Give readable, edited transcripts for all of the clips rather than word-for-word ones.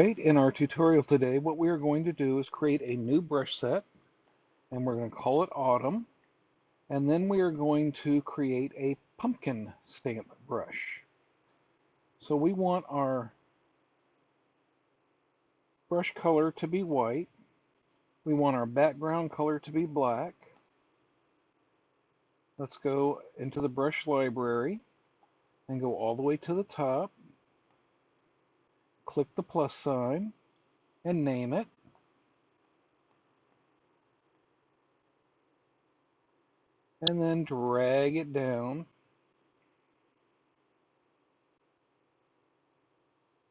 Alright, in our tutorial today, what we are going to do is create a new brush set, and we're going to call it Autumn, and then we are going to create a pumpkin stamp brush. So we want our brush color to be white, we want our background color to be black. Let's go into the brush library and go all the way to the top, click the plus sign, and name it. And then drag it down.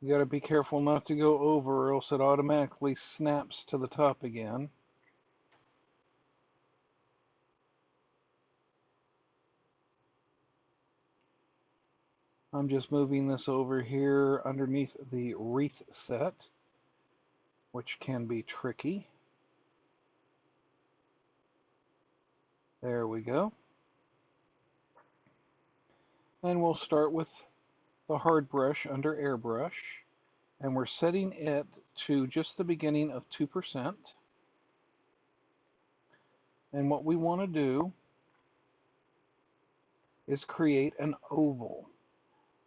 You got to be careful not to go over, or else it automatically snaps to the top again. I'm just moving this over here underneath the wreath set, which can be tricky. There we go. And we'll start with the hard brush under airbrush, and we're setting it to just the beginning of 2%. And what we want to do is create an oval.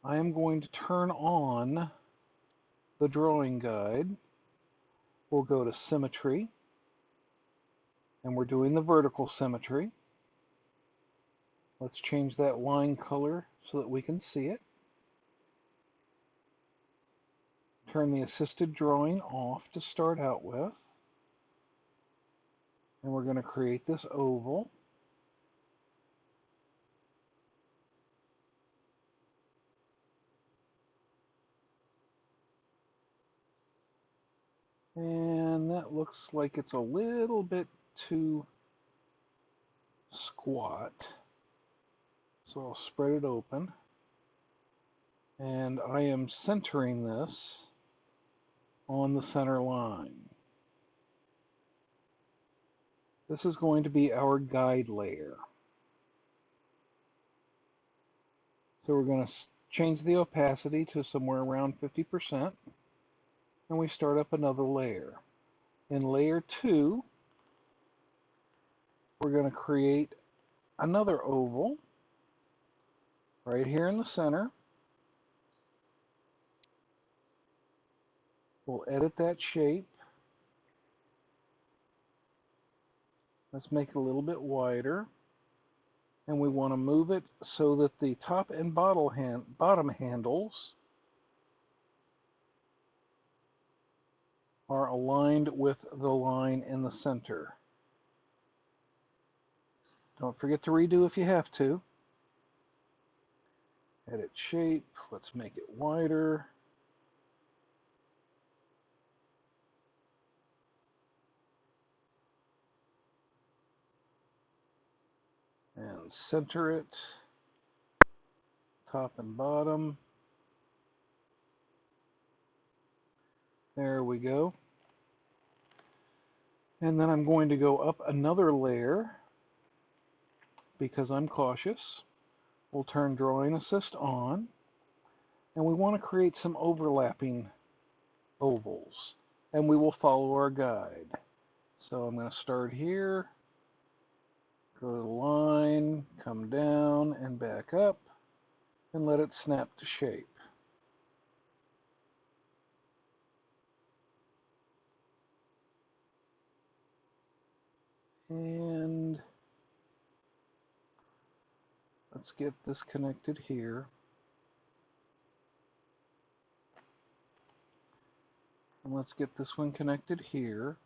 I am going to turn on the drawing guide. We'll go to symmetry, and we're doing the vertical symmetry. Let's change that line color so that we can see it. Turn the assisted drawing off to start out with. And we're going to create this oval. And that looks like it's a little bit too squat. So I'll spread it open. And I am centering this on the center line. This is going to be our guide layer. So we're going to change the opacity to somewhere around 50%. And we start up another layer. In layer 2, we're going to create another oval right here in the center. We'll edit that shape. Let's make it a little bit wider. And we want to move it so that the top and bottom handles are aligned with the line in the center. Don't forget to redo if you have to. Edit shape. Let's make it wider. And center it, top and bottom. There we go. And then I'm going to go up another layer because I'm cautious. We'll turn Drawing Assist on, and we want to create some overlapping ovals, and we will follow our guide. So I'm going to start here, go to the line, come down and back up, and let it snap to shape. And let's get this connected here. And let's get this one connected here.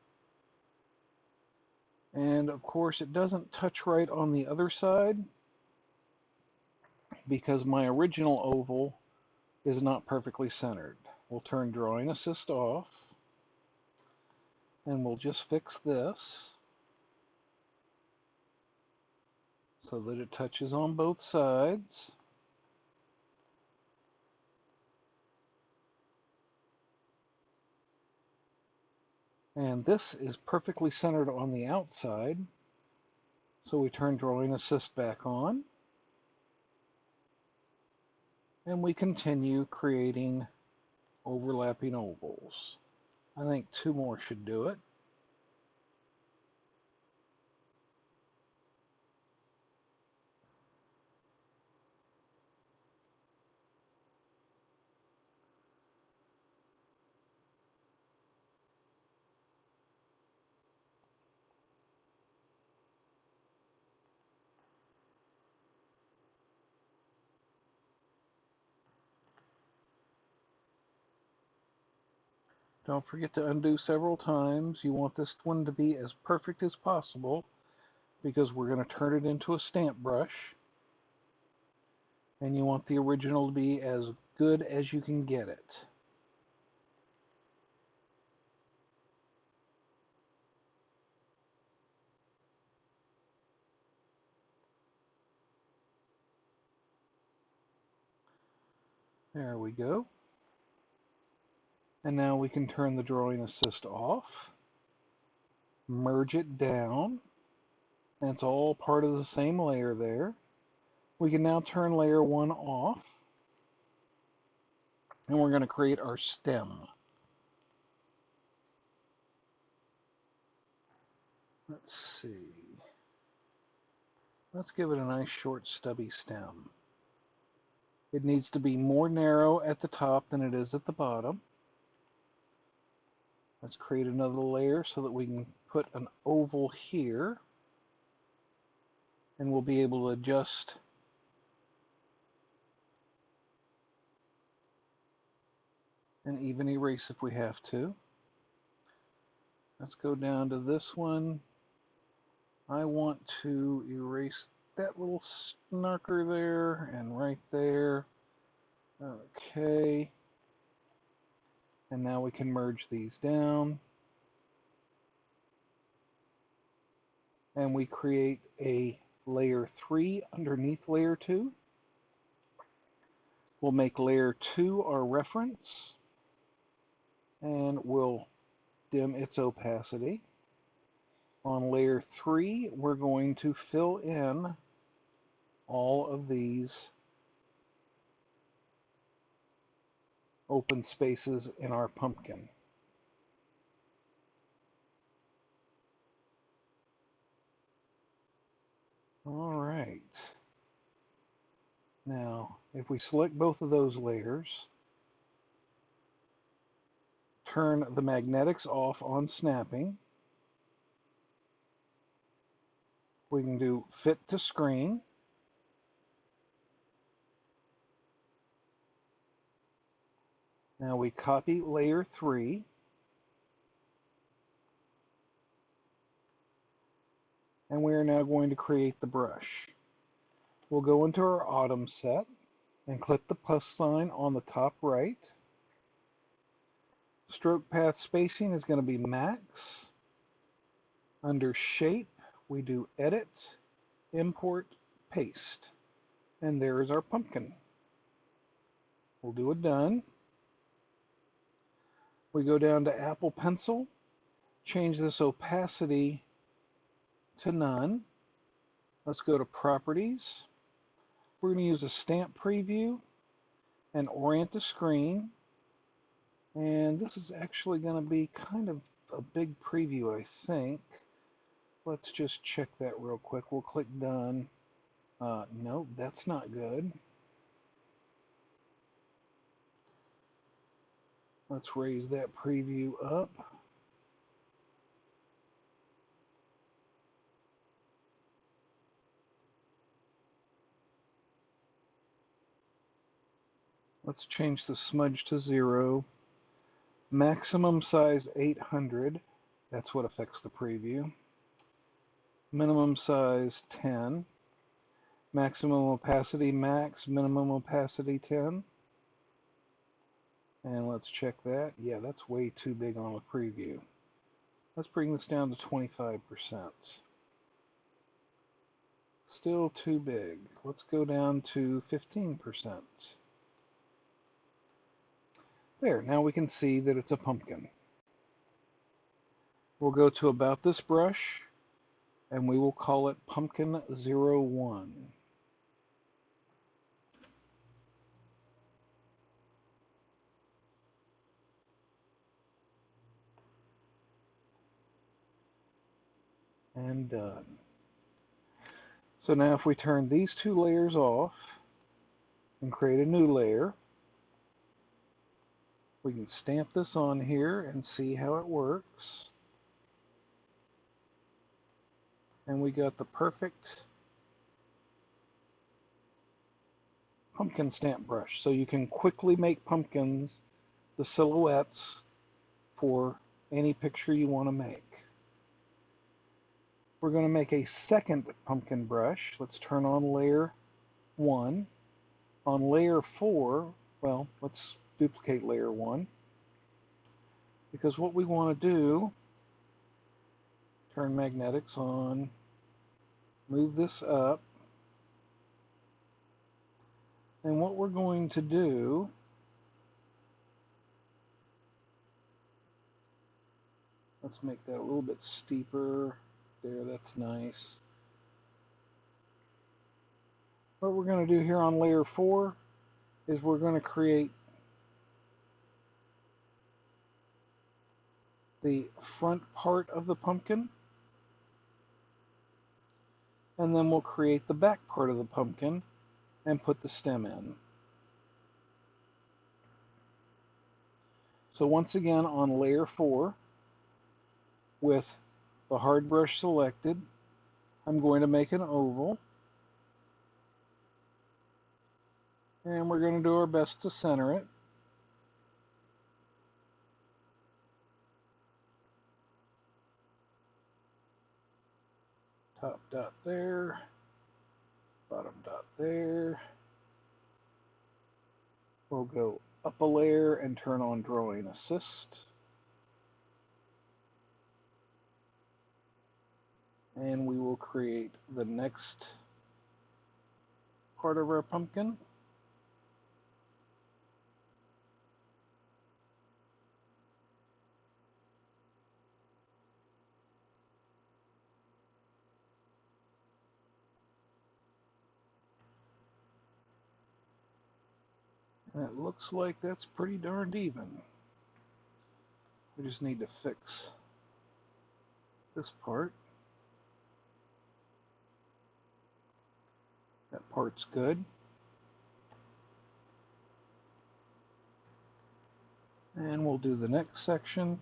And of course it doesn't touch right on the other side because my original oval is not perfectly centered. We'll turn Drawing Assist off, and we'll just fix this so that it touches on both sides. And this is perfectly centered on the outside, so we turn Drawing Assist back on, and we continue creating overlapping ovals. I think 2 more should do it. Don't forget to undo several times. You want this one to be as perfect as possible because we're going to turn it into a stamp brush. And you want the original to be as good as you can get it. There we go. And now we can turn the drawing assist off, merge it down, and it's all part of the same layer there. We can now turn layer 1 off, and we're going to create our stem. Let's see. Let's give it a nice short stubby stem. It needs to be more narrow at the top than it is at the bottom. Let's create another layer so that we can put an oval here, and we'll be able to adjust and even erase if we have to. Let's go down to this one. I want to erase that little snarker there and right there. Okay. And now we can merge these down. And we create a layer 3 underneath layer 2. We'll make layer 2 our reference. And we'll dim its opacity. On layer 3, we're going to fill in all of these open spaces in our pumpkin. All right. Now, if we select both of those layers, turn the magnetics off on snapping, we can do fit to screen. Now we copy layer 3, and we are now going to create the brush. We'll go into our autumn set and click the plus sign on the top right. Stroke path spacing is going to be max. Under shape, we do edit, import, paste. And there is our pumpkin. We'll do a done. We go down to Apple Pencil, change this opacity to none. Let's go to Properties. We're going to use a stamp preview and orient the screen. And this is actually going to be kind of a big preview, I think. Let's just check that real quick. We'll click Done. Nope, that's not good. Let's raise that preview up. Let's change the smudge to 0. Maximum size 800. That's what affects the preview. Minimum size 10. Maximum opacity max, minimum opacity 10. And let's check that. Yeah, that's way too big on a preview. Let's bring this down to 25%. Still too big. Let's go down to 15%. There, now we can see that it's a pumpkin. We'll go to About This Brush, and we will call it Pumpkin 01. and done. So now if we turn these two layers off and create a new layer, we can stamp this on here and see how it works. And we got the perfect pumpkin stamp brush. So you can quickly make pumpkins, the silhouettes, for any picture you want to make. We're going to make a second pumpkin brush. Let's turn on layer 1. On layer 4, well, let's duplicate layer 1. Because what we want to do, turn magnetics on, move this up, and what we're going to do, let's make that a little bit steeper. There, that's nice. What we're going to do here on layer 4 is we're going to create the front part of the pumpkin, and then we'll create the back part of the pumpkin and put the stem in. So once again on layer 4, with the hard brush selected, I'm going to make an oval, and we're going to do our best to center it. Top dot there, bottom dot there. We'll go up a layer and turn on Drawing Assist. And we will create the next part of our pumpkin. And it looks like that's pretty darned even. We just need to fix this part. That part's good. And we'll do the next section.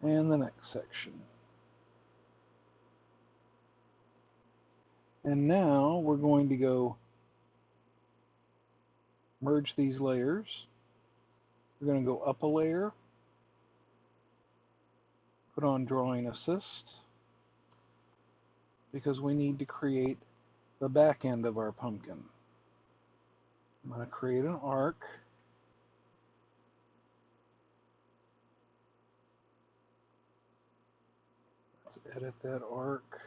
And the next section. And now we're going to go merge these layers. We're going to go up a layer, put on Drawing Assist, because we need to create the back end of our pumpkin. I'm going to create an arc. Let's edit that arc.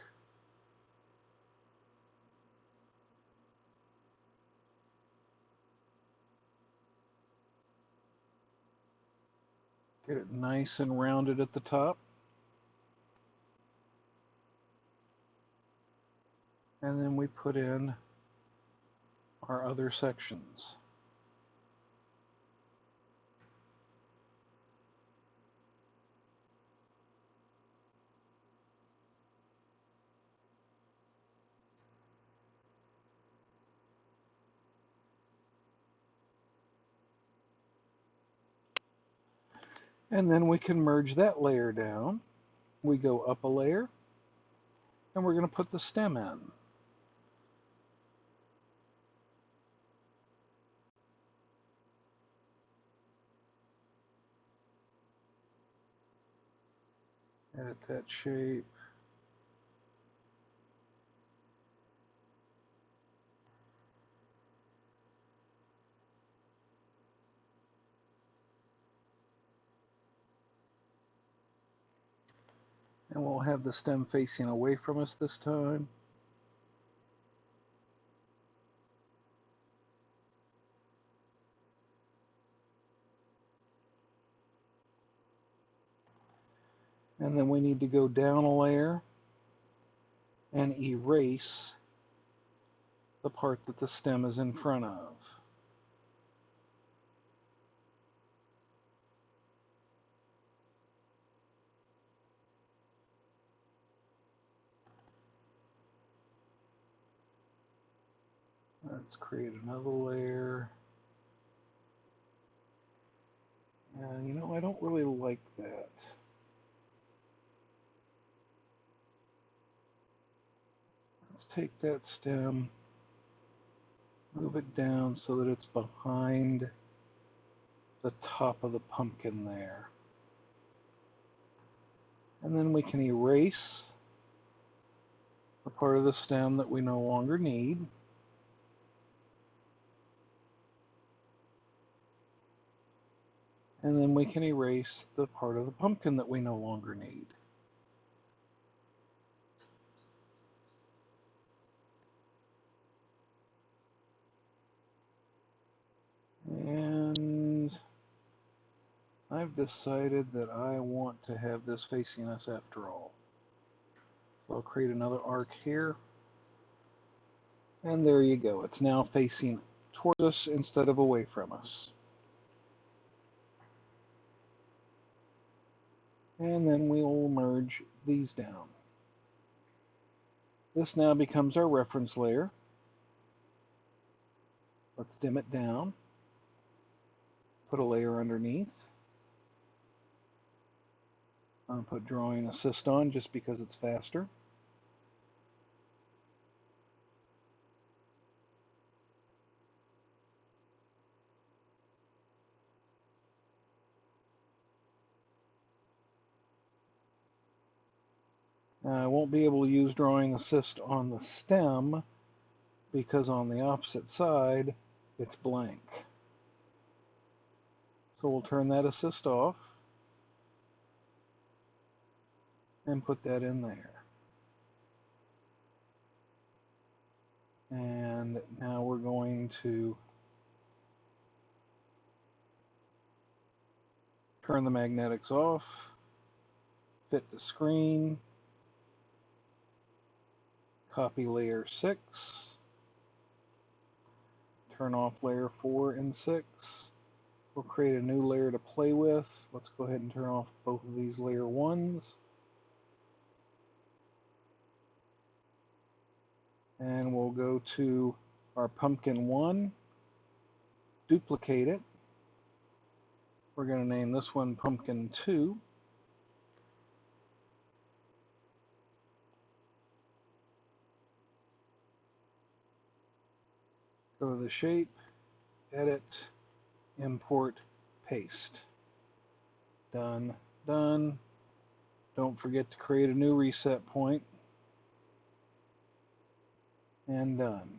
Get it nice and rounded at the top. And then we put in our other sections. And then we can merge that layer down. We go up a layer, and we're going to put the stem in. Edit that shape. And we'll have the stem facing away from us this time. And then we need to go down a layer and erase the part that the stem is in front of. Let's create another layer. And you know, I don't really like that. Let's take that stem, move it down so that it's behind the top of the pumpkin there. And then we can erase the part of the stem that we no longer need. And then we can erase the part of the pumpkin that we no longer need. And I've decided that I want to have this facing us after all. So I'll create another arc here. And there you go. It's now facing towards us instead of away from us. And then we will merge these down. This now becomes our reference layer. Let's dim it down. Put a layer underneath. I'm going to put drawing assist on just because it's faster. Now, I won't be able to use drawing assist on the stem because on the opposite side it's blank. So we'll turn that assist off and put that in there. And now we're going to turn the magnetics off, fit the screen, copy layer 6, turn off layer 4 and 6. We'll create a new layer to play with. Let's go ahead and turn off both of these layer 1s. And we'll go to our pumpkin 1, duplicate it. We're going to name this one pumpkin 2. Go to the shape, edit, import, paste. Done, done. Don't forget to create a new reset point. And done.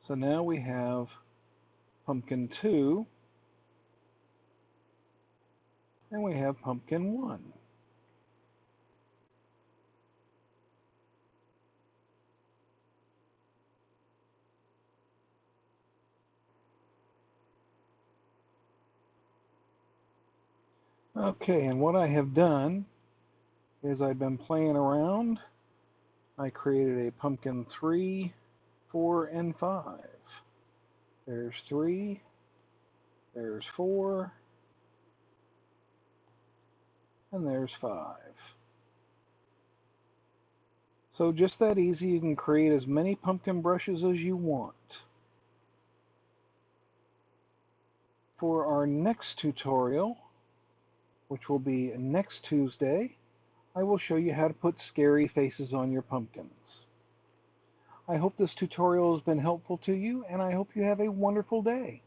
So now we have pumpkin 2 and we have pumpkin 1. Okay, and what I have done is I've been playing around. I created a pumpkin 3, 4, and 5. There's 3, there's 4, and there's 5. So just that easy, you can create as many pumpkin brushes as you want. For our next tutorial, which will be next Tuesday, I will show you how to put scary faces on your pumpkins. I hope this tutorial has been helpful to you, and I hope you have a wonderful day.